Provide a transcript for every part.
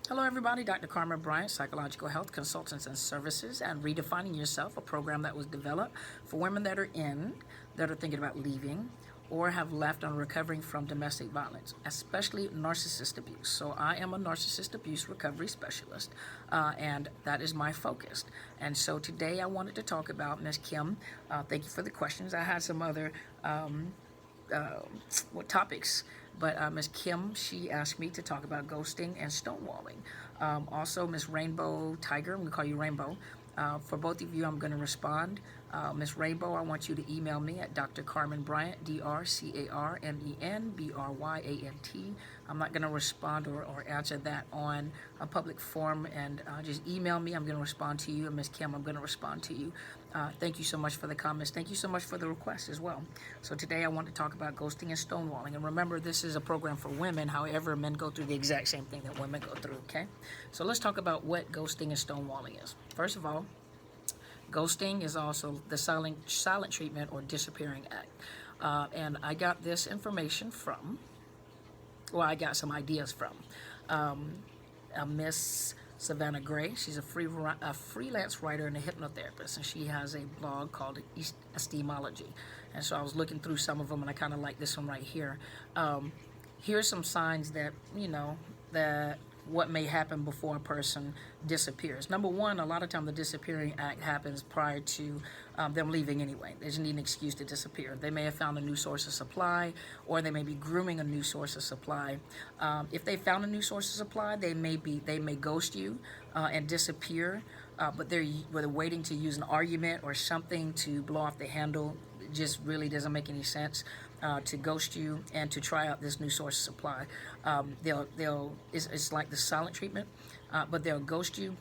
Hello, everybody. Dr. Carmen Bryant, Psychological Health Consultants and Services, and Redefining Yourself, a program that was developed for women that are thinking about leaving, or have left and recovering from domestic violence, especially narcissist abuse. So I am a narcissist abuse recovery specialist, and that is my focus. And so today I wanted to talk about Ms. Kim. Thank you for the questions. I had some other topics, but Ms. Kim, she asked me to talk about ghosting and stonewalling. Also, Ms. Rainbow Tiger, I'm going to call you Rainbow. For both of you, I'm going to respond. Ms. Rainbow, I want you to email me at Dr. Carmen Bryant, DrCarmenBryant. I'm not going to respond or answer that on a public forum, and just email me. I'm going to respond to you. And Ms. Kim, I'm going to respond to you. Thank you so much for the comments. Thank you so much for the requests as well. So today I want to talk about ghosting and stonewalling. And remember, this is a program for women. However, men go through the exact same thing that women go through, okay? So let's talk about what ghosting and stonewalling is. First of all, ghosting is also the silent treatment or disappearing act. And I got this information from, I got some ideas from Miss Savannah Gray. She's a freelance writer and a hypnotherapist, and she has a blog called Estemology. And so I was looking through some of them, and I kind of like this one right here. Here's some signs that, that what may happen before a person disappears. Number one, a lot of time the disappearing act happens prior to them leaving anyway. They just need an excuse to disappear. They may have found a new source of supply, or they may be grooming a new source of supply. If they found a new source of supply, they may ghost you and disappear, but they're waiting to use an argument or something to blow off the handle. It just really doesn't make any sense to ghost you and to try out this new source of supply. It's like the silent treatment, but they'll ghost you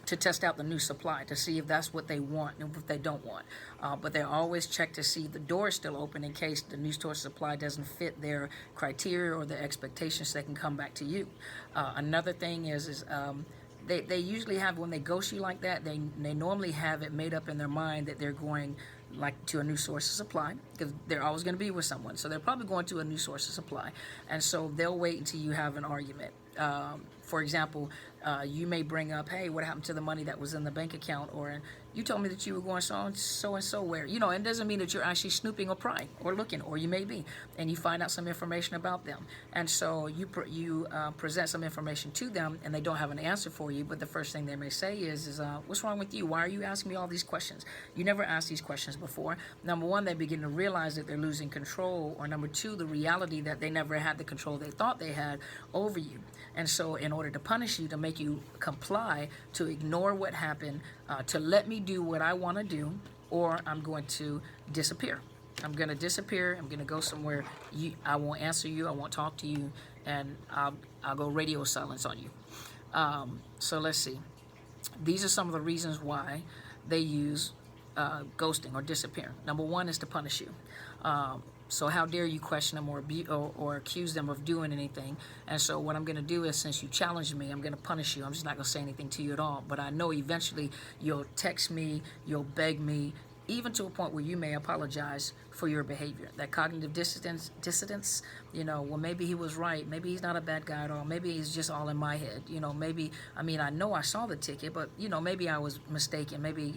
to test out the new supply, to see if that's what they want and if they don't want. But they always check to see if the door is still open in case the new source of supply doesn't fit their criteria or their expectations, so they can come back to you. Another thing is they usually have, when they ghost you like that, they normally have it made up in their mind that they're going like to a new source of supply, because they're always going to be with someone, so they're probably going to a new source of supply, and so they'll wait until you have an argument. For example, you may bring up, hey, what happened to the money that was in the bank account? Or you told me that you were going so and so where? It doesn't mean that you're actually snooping or prying or looking, or you may be, and you find out some information about them. And so you present some information to them, and they don't have an answer for you, but the first thing they may say is what's wrong with you? Why are you asking me all these questions? You never asked these questions before. Number one, they begin to realize that they're losing control, or number two, the reality that they never had the control they thought they had over you. And so in order to punish you, to make you comply, to ignore what happened, to let me do what I want to do, or I'm going to disappear. I'm going to disappear. I'm going to go somewhere. I won't answer you. I won't talk to you. And I'll go radio silence on you. So let's see. These are some of the reasons why they use ghosting or disappearing. Number one is to punish you. So how dare you question them or accuse them of doing anything? And so what I'm going to do is, since you challenged me, I'm going to punish you. I'm just not going to say anything to you at all. But I know eventually you'll text me, you'll beg me, even to a point where you may apologize for your behavior. That cognitive dissonance, well, maybe he was right. Maybe he's not a bad guy at all. Maybe he's just all in my head. Maybe, I know I saw the ticket, but, maybe I was mistaken. Maybe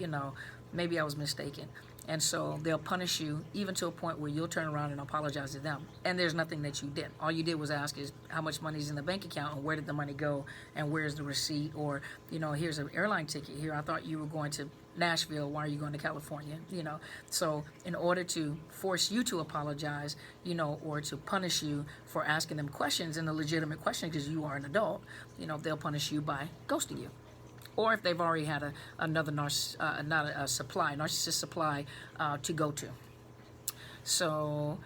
I was mistaken. And so they'll punish you even to a point where you'll turn around and apologize to them. And there's nothing that you did. All you did was ask is how much money is in the bank account, and where did the money go, and where's the receipt, or, here's an airline ticket here. I thought you were going to Nashville. Why are you going to California? So in order to force you to apologize, or to punish you for asking them questions, and a legitimate question because you are an adult, they'll punish you by ghosting you. Or if they've already had another narcissist supply to go to. So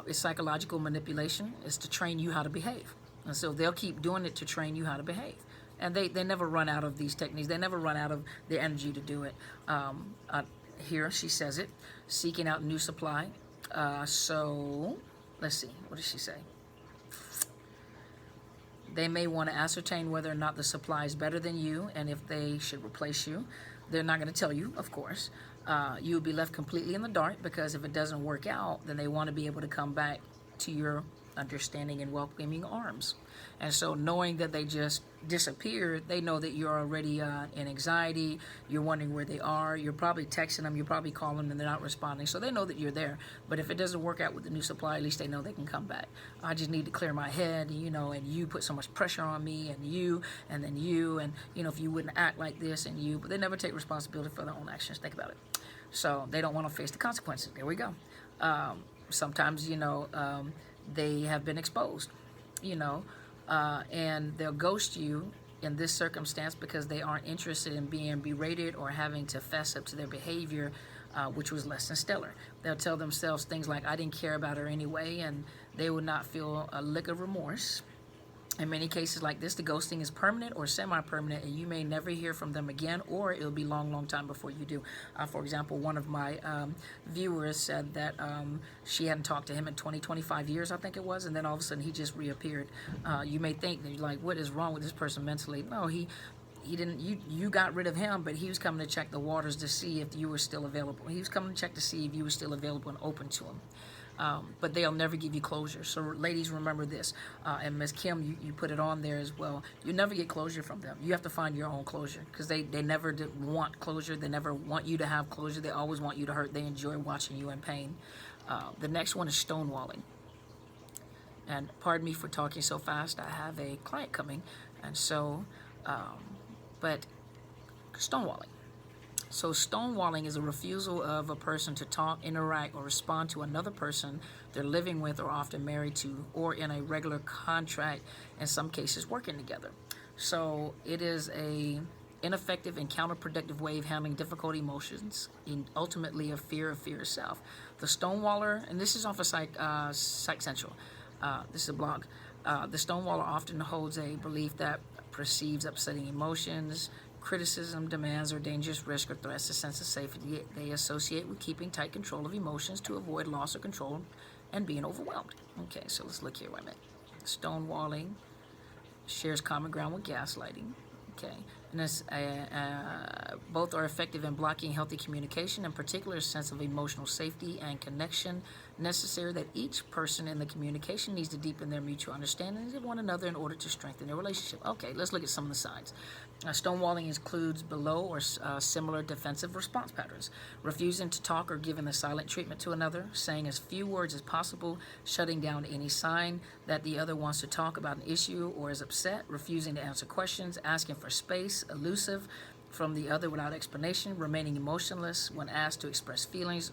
it's psychological manipulation. It's to train you how to behave. And so they'll keep doing it to train you how to behave. And they never run out of these techniques. They never run out of the energy to do it. Here she says it, seeking out new supply. So let's see, what does she say? They may want to ascertain whether or not the supply is better than you, and if they should replace you. They're not going to tell you, of course. You'll be left completely in the dark, because if it doesn't work out, then they want to be able to come back to your understanding and welcoming arms. And so knowing that they just disappeared, they know that you're already in anxiety, you're wondering where they are, you're probably texting them, you're probably calling them, and they're not responding. So they know that you're there. But if it doesn't work out with the new supply, at least they know they can come back. I just need to clear my head, you know, and you put so much pressure on me, and you, and then you, and, you know, if you wouldn't act like this, and you, but they never take responsibility for their own actions. Think about it. So they don't want to face the consequences. There we go. Sometimes, you know, they have been exposed, you know, and they'll ghost you in this circumstance because they aren't interested in being berated or having to fess up to their behavior, which was less than stellar. They'll tell themselves things like, I didn't care about her anyway, and they will not feel a lick of remorse. In many cases like this, the ghosting is permanent or semi-permanent, and you may never hear from them again, or it'll be long time before you do. For example, one of my viewers said that she hadn't talked to him in 25 years, I think it was, and then all of a sudden he just reappeared. You may think that you're like, what is wrong with this person mentally? No, he didn't. You got rid of him, but he was coming to check the waters to see if you were still available. He was coming to check to see if you were still available and open to him. But they'll never give you closure. So ladies, remember this. And Ms. Kim, you put it on there as well. You never get closure from them. You have to find your own closure, because they never want closure. They never want you to have closure. They always want you to hurt. They enjoy watching you in pain. The next one is stonewalling. And pardon me for talking so fast. I have a client coming. And so, but stonewalling. So stonewalling is a refusal of a person to talk, interact, or respond to another person they're living with or often married to, or in a regular contract, in some cases working together. So it is a ineffective and counterproductive way of handling difficult emotions, and ultimately a fear of self. The stonewaller, and this is off of Psych Central, this is a blog. The stonewaller often holds a belief that perceives upsetting emotions, criticism, demands, or dangerous risk or threats to sense of safety they associate with keeping tight control of emotions to avoid loss of control and being overwhelmed. Okay, so let's look here. Wait a minute. Stonewalling shares common ground with gaslighting. Okay, and this, both are effective in blocking healthy communication, in particular a sense of emotional safety and connection necessary that each person in the communication needs to deepen their mutual understanding of one another in order to strengthen their relationship. Okay, let's look at some of the signs. Stonewalling includes below or similar defensive response patterns: refusing to talk or giving the silent treatment to another, saying as few words as possible, shutting down any sign that the other wants to talk about an issue or is upset, refusing to answer questions, asking for space, elusive from the other without explanation, remaining emotionless when asked to express feelings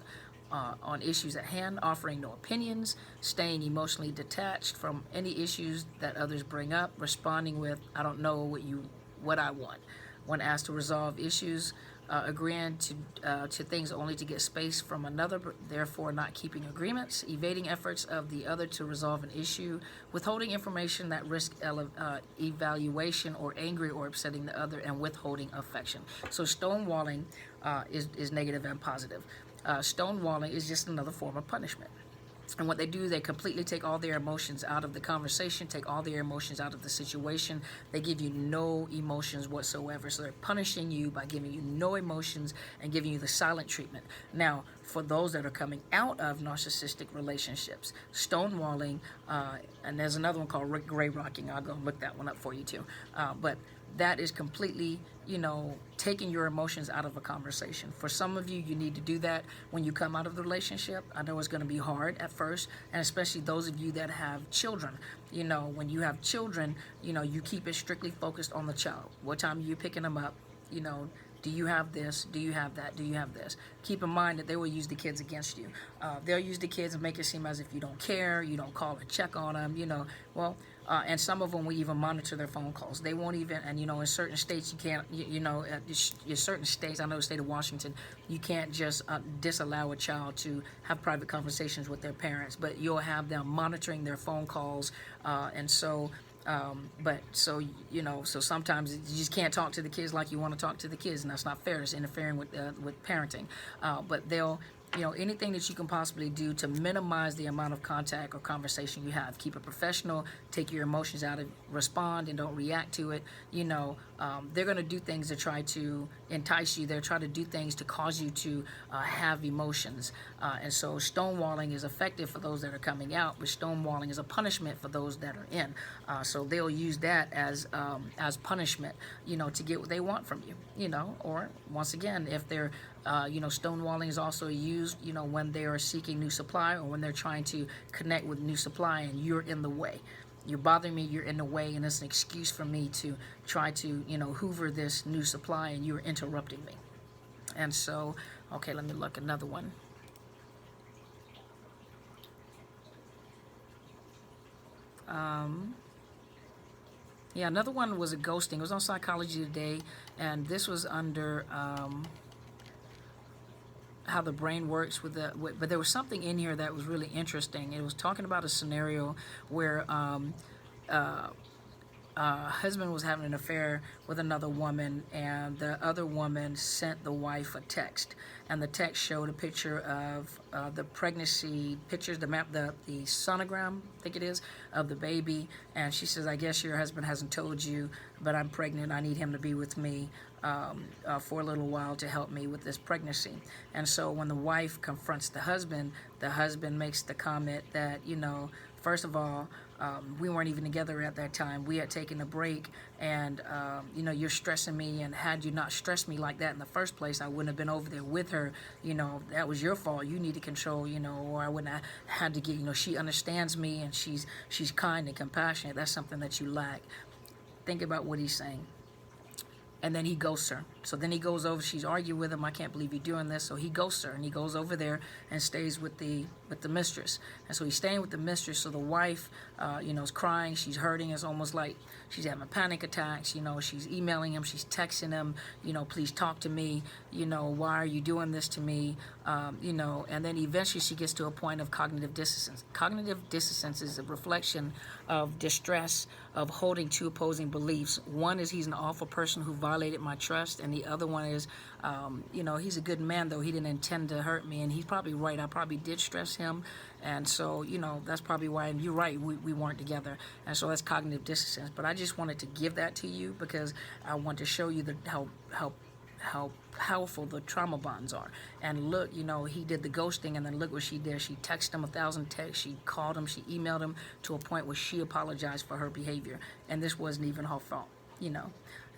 on issues at hand, offering no opinions, staying emotionally detached from any issues that others bring up, responding with, I don't know what I want, when asked to resolve issues, agreeing to things only to get space from another, but therefore not keeping agreements, evading efforts of the other to resolve an issue, withholding information that risks evaluation, or angry or upsetting the other, and withholding affection. So stonewalling is negative and positive. Stonewalling is just another form of punishment. And what they do, they completely take all their emotions out of the conversation, take all their emotions out of the situation. They give you no emotions whatsoever. So they're punishing you by giving you no emotions and giving you the silent treatment. Now, for those that are coming out of narcissistic relationships, stonewalling, and there's another one called gray rocking. I'll go look that one up for you too. But that is completely, taking your emotions out of a conversation. For some of you, you need to do that when you come out of the relationship. I know it's going to be hard at first, and especially those of you that have children. When you have children, you keep it strictly focused on the child. What time are you picking them up? Do you have this? Do you have that? Do you have this? Keep in mind that they will use the kids against you. They'll use the kids and make it seem as if you don't care, you don't call or check on them, and some of them will even monitor their phone calls. They won't even, and in certain states you can't, in certain states, I know the state of Washington, you can't just disallow a child to have private conversations with their parents, but you'll have them monitoring their phone calls, so sometimes you just can't talk to the kids like you want to talk to the kids, and that's not fair. It's interfering with parenting. But they'll anything that you can possibly do to minimize the amount of contact or conversation you have. Keep it professional, take your emotions out of, respond and don't react to it. They're going to do things to try to entice you. They're trying to do things to cause you to have emotions. And so stonewalling is effective for those that are coming out, but stonewalling is a punishment for those that are in. So they'll use that as punishment, to get what they want from you, or once again, if they're stonewalling is also used, when they are seeking new supply or when they're trying to connect with new supply and you're in the way. You're bothering me, you're in the way, and it's an excuse for me to try to, hoover this new supply, and you're interrupting me. And so, okay, let me look another one. Yeah, another one was a ghosting. It was on Psychology Today, and this was under how the brain works but there was something in here that was really interesting. It was talking about a scenario where husband was having an affair with another woman, and the other woman sent the wife a text, and the text showed a picture of the pregnancy pictures, the sonogram, I think it is, of the baby, and she says, I guess your husband hasn't told you, but I'm pregnant. I need him to be with me for a little while to help me with this pregnancy. And so when the wife confronts the husband makes the comment that, first of all, we weren't even together at that time. We had taken a break, and you're stressing me, and had you not stressed me like that in the first place, I wouldn't have been over there with her. That was your fault. You need to control, or I wouldn't have had to get, she understands me, and she's kind and compassionate. That's something that you lack. Think about what he's saying. And then he ghosts her. So then he goes over, she's arguing with him, I can't believe you're doing this. So he ghosts her, and he goes over there and stays with the mistress. And so he's staying with the mistress. So the wife, is crying, she's hurting. It's almost like she's having panic attacks. She's emailing him, she's texting him, please talk to me. Why are you doing this to me? And then eventually she gets to a point of cognitive dissonance. Cognitive dissonance is a reflection of distress of holding two opposing beliefs. One is he's an awful person who violated my trust, and the other one is, he's a good man, though he didn't intend to hurt me, and he's probably right. I probably did stress him, and so, that's probably why, and you're right, we weren't together, and so that's cognitive dissonance. But I just wanted to give that to you because I want to show you how powerful the trauma bonds are. And look, he did the ghosting, and then look what she did. She texted him 1,000 texts, she called him, she emailed him, to a point where she apologized for her behavior, and this wasn't even her fault.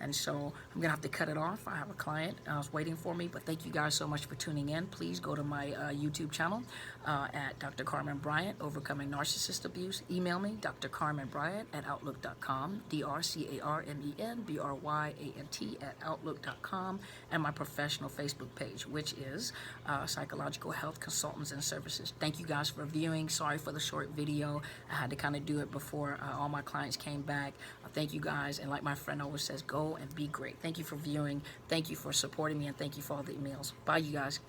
And so I'm gonna have to cut it off. I have a client waiting for me, but thank you guys so much for tuning in. Please go to my YouTube channel at Dr. Carmen Bryant, Overcoming Narcissist Abuse. Email me, drcarmenbryant@outlook.com, drcarmenbryant@outlook.com, and my professional Facebook page, which is Psychological Health Consultants and Services. Thank you guys for viewing. Sorry for the short video. I had to kind of do it before all my clients came back. Thank you guys, and like my friend always says, go and be great. Thank you for viewing. Thank you for supporting me, and thank you for all the emails. Bye, you guys.